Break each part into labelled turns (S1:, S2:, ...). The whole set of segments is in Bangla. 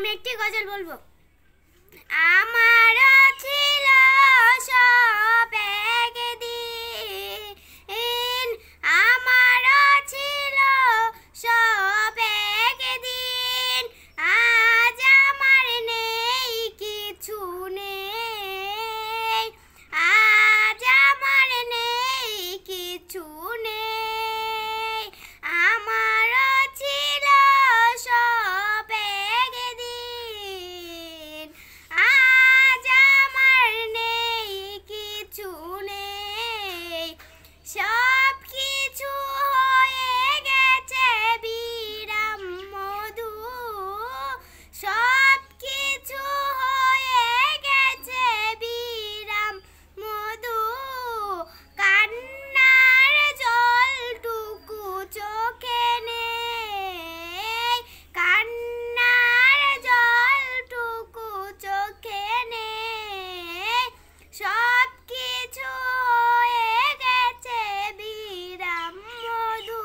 S1: আমি একটি গজল বলবো। আমারও ছিল সব একদিন, আমারও ছিল সব একদিন, আজ আমার নেই কিছু নেই, আজ আমার নেই কিছু নেই। আমারও ছিল সব একদিন, আজ আমার নেই কিছু নেই। সব কিছু হয়ে গেছে বিরাম মধু, সব কিছু হয়ে গেছে বিরাম মধু। কান্নার জলটুকু চোখে নেই, কান্নার জলটুকু চোখে নেই। সব কিছু হয়ে গেছে বিরাম মধু,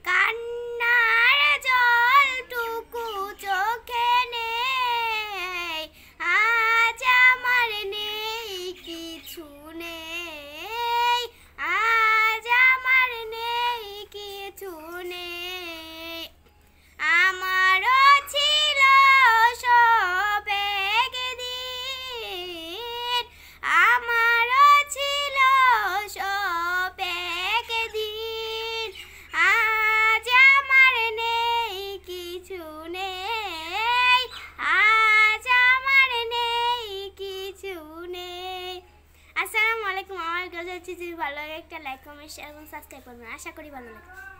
S1: কান্নার জলটুকু চোখে নেই। আজ আমার নেই কিছু নেই, আজ আমার নেই কিছু নেই। আমারও ছিল সব একদিন, আমারও ছিল সব একদিন, আজ আমার নেই কিছু নেই, আজ আমার নেই কিছু নেই। আসসালামু আলাইকুম। আমার গজল যদি ভালো লাগে একটা লাইক কমেন্ট শেয়ার এবং সাবস্ক্রাইব করবেন। আশা করি ভালো লাগে।